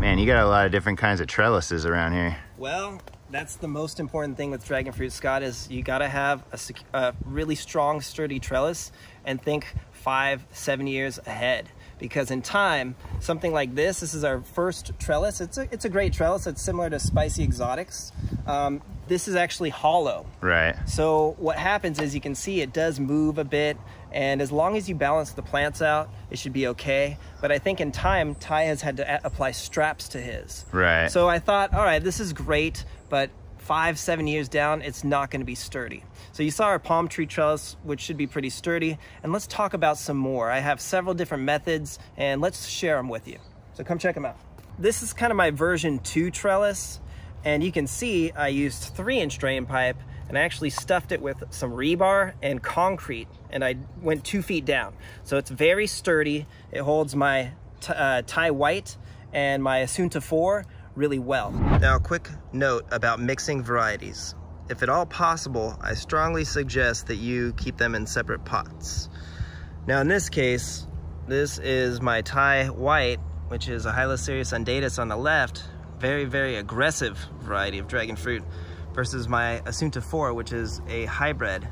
Man, you got a lot of different kinds of trellises around here. Well, that's the most important thing with dragon fruit, Scott, is you got to have a really strong, sturdy trellis and think 5-7 years ahead. Because in time, something like this is our first trellis. It's a great trellis. It's similar to Spicy Exotics. This is actually hollow. Right. So what happens is you can see it does move a bit, and as long as you balance the plants out, it should be okay. But I think in time, Ty has had to apply straps to his. Right. So I thought, all right, this is great, but 5-7 years down, it's not going to be sturdy. So you saw our palm tree trellis, which should be pretty sturdy. And let's talk about some more. I have several different methods, and let's share them with you. So come check them out. This is kind of my version 2 trellis. And you can see I used 3-inch drain pipe, and I actually stuffed it with some rebar and concrete, and I went 2 feet down. So it's very sturdy. It holds my Thai white and my Asunta 4 really well. Now, a quick note about mixing varieties. If at all possible, I strongly suggest that you keep them in separate pots. Now in this case, this is my Thai white, which is a Hylocereus undatus on the left, very, very aggressive variety of dragon fruit, versus my Asunta 4, which is a hybrid,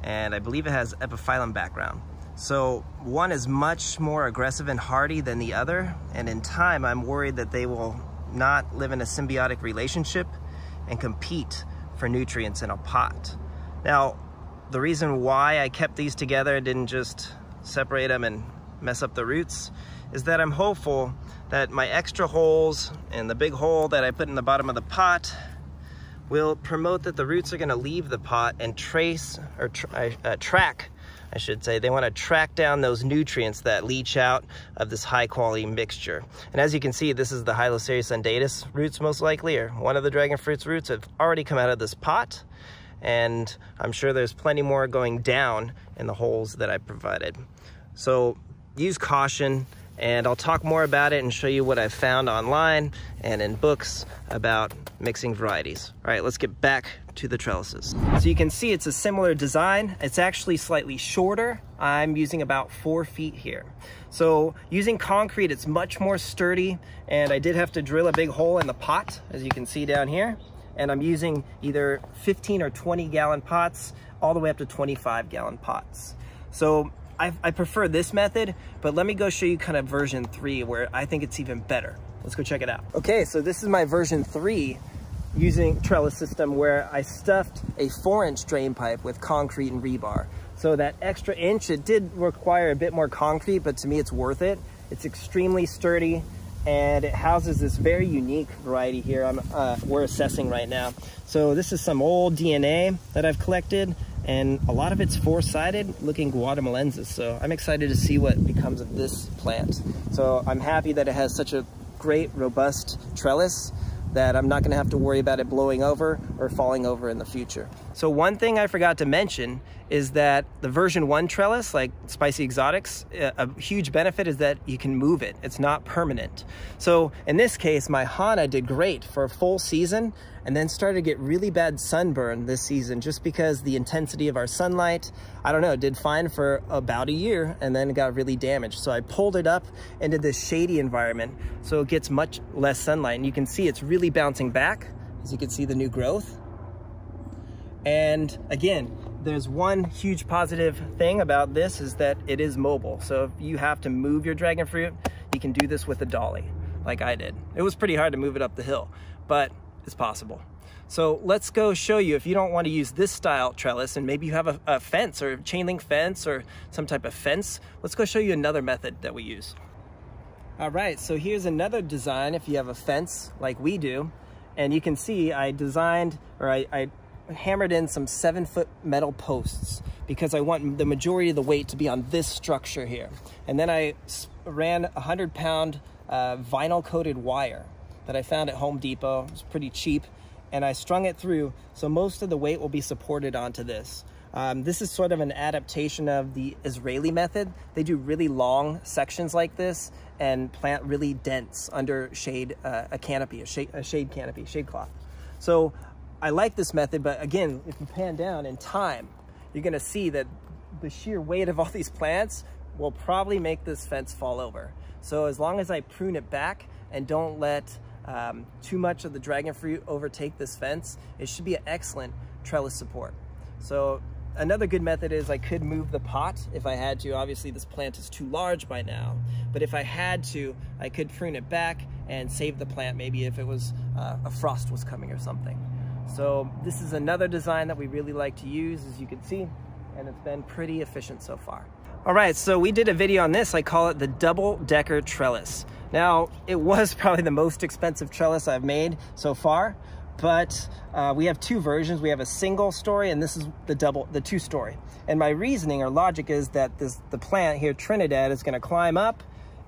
and I believe it has epiphyllum background. So one is much more aggressive and hardy than the other, and in time I'm worried that they will not live in a symbiotic relationship and compete for nutrients in a pot. Now, the reason why I kept these together, didn't just separate them and mess up the roots, is that I'm hopeful that my extra holes and the big hole that I put in the bottom of the pot will promote that the roots are going to leave the pot and trace, or track, I should say. They want to track down those nutrients that leach out of this high quality mixture. And as you can see, this is the Hylocereus undatus roots most likely, or one of the dragon fruit's roots have already come out of this pot. And I'm sure there's plenty more going down in the holes that I provided. So use caution, and I'll talk more about it and show you what I've found online and in books about mixing varieties. All right, let's get back to the trellises. So you can see it's a similar design. It's actually slightly shorter. I'm using about 4 feet here. So using concrete, it's much more sturdy, and I did have to drill a big hole in the pot, as you can see down here. And I'm using either 15 or 20 gallon pots, all the way up to 25 gallon pots. So I prefer this method, but let me go show you kind of version 3 where I think it's even better. Let's go check it out. Okay, so this is my version 3 using trellis system, where I stuffed a 4-inch drain pipe with concrete and rebar. So that extra inch, it did require a bit more concrete, but to me it's worth it. It's extremely sturdy, and it houses this very unique variety here we're assessing right now. So this is some old DNA that I've collected, and a lot of it's 4-sided looking Guatemalensis. So I'm excited to see what becomes of this plant. So I'm happy that it has such a great, robust trellis that I'm not gonna have to worry about it blowing over or falling over in the future. So one thing I forgot to mention is that the version 1 trellis, like Spicy Exotics, a huge benefit is that you can move it. It's not permanent. So in this case, my Hana did great for a full season, and then started to get really bad sunburn this season just because the intensity of our sunlight, I don't know, it did fine for about a year and then it got really damaged. So I pulled it up into this shady environment so it gets much less sunlight. And you can see it's really bouncing back, as you can see the new growth. And again, there's one huge positive thing about this is that it is mobile. So if you have to move your dragon fruit, you can do this with a dolly, like I did. It was pretty hard to move it up the hill, but it's possible. So let's go show you, if you don't want to use this style trellis and maybe you have a fence or chain link fence or some type of fence, let's go show you another method that we use. All right, so here's another design if you have a fence like we do. And you can see I designed, or I hammered in some 7-foot metal posts because I want the majority of the weight to be on this structure here. And then I ran 100-pound vinyl coated wire that I found at Home Depot. It was pretty cheap, and I strung it through so most of the weight will be supported onto this. This is sort of an adaptation of the Israeli method. They do really long sections like this and plant really dense under shade, a shade canopy, shade cloth. So I like this method, but again, if you pan down in time, you're gonna see that the sheer weight of all these plants will probably make this fence fall over. So as long as I prune it back, and don't let too much of the dragon fruit overtake this fence. It should be an excellent trellis support. So another good method is I could move the pot if I had to. Obviously this plant is too large by now, but if I had to, I could prune it back and save the plant, maybe if it was a frost was coming or something. So this is another design that we really like to use, as you can see, and it's been pretty efficient so far. All right, so we did a video on this. I call it the double-decker trellis. Now, it was probably the most expensive trellis I've made so far, but we have two versions. We have a single story, and this is the two-story. And my reasoning or logic is that the plant here, Trinidad, is gonna climb up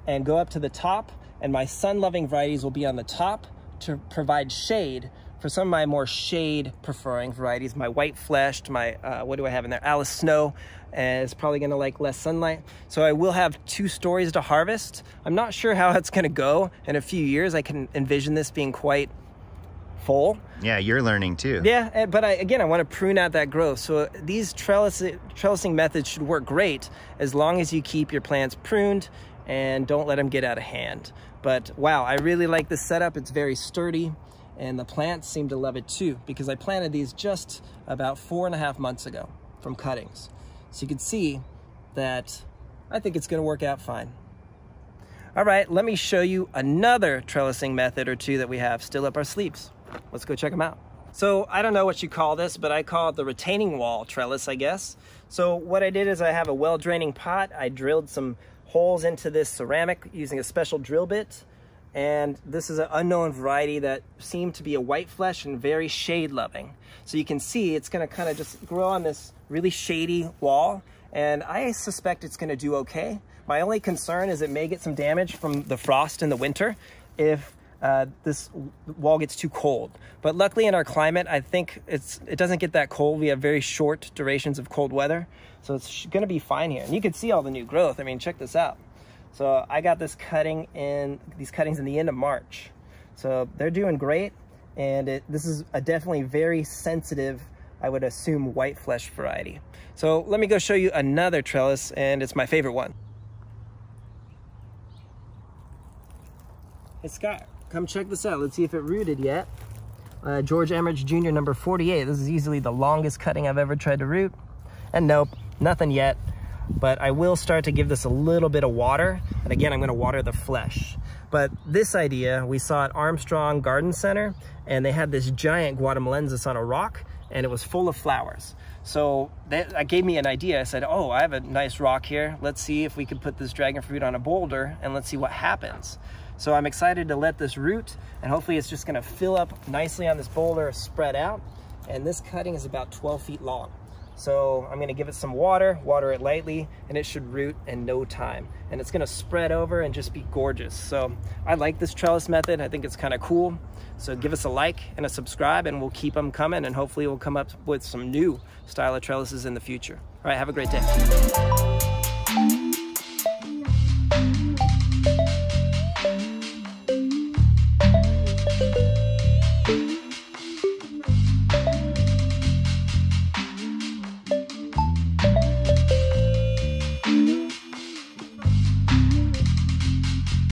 and go up to the top, and my sun-loving varieties will be on the top to provide shade for some of my more shade-preferring varieties. My white-fleshed, my, what do I have in there? Alice Snow is probably gonna like less sunlight. So I will have two stories to harvest. I'm not sure how it's gonna go in a few years. I can envision this being quite full. Yeah, you're learning too. Yeah, but again, I wanna prune out that growth. So these trellising methods should work great as long as you keep your plants pruned and don't let them get out of hand. But wow, I really like this setup. It's very sturdy, and the plants seem to love it too, because I planted these just about 4.5 months ago from cuttings. So you can see that I think it's gonna work out fine. All right, let me show you another trellising method or two that we have still up our sleeves. Let's go check them out. So I don't know what you call this, but I call it the retaining wall trellis, I guess. So what I did is I have a well-draining pot. I drilled some holes into this ceramic using a special drill bit. And this is an unknown variety that seemed to be a white flesh and very shade loving. So you can see it's gonna kind of just grow on this really shady wall, and I suspect it's gonna do okay. My only concern is it may get some damage from the frost in the winter if this wall gets too cold. But luckily in our climate, I think it doesn't get that cold. We have very short durations of cold weather, so it's gonna be fine here. And you can see all the new growth. I mean, check this out. So I got these cuttings in the end of March. So they're doing great, and this is a definitely very sensitive, I would assume, white flesh variety. So let me go show you another trellis, and it's my favorite one. Hey Scott, come check this out. Let's see if it rooted yet. George Emmerich Jr. number 48. This is easily the longest cutting I've ever tried to root. And nope, nothing yet. But I will start to give this a little bit of water. And again, I'm gonna water the flesh. But this idea, we saw at Armstrong Garden Center, and they had this giant guatemalensis on a rock, and it was full of flowers. So that gave me an idea. I said, oh, I have a nice rock here. Let's see if we could put this dragon fruit on a boulder, and let's see what happens. So I'm excited to let this root, and hopefully it's just gonna fill up nicely on this boulder, spread out. And this cutting is about 12 feet long. So I'm gonna give it some water it lightly, and it should root in no time. And it's gonna spread over and just be gorgeous. So I like this trellis method. I think it's kind of cool. So give us a like and a subscribe, and we'll keep them coming, and hopefully we'll come up with some new style of trellises in the future. All right, have a great day.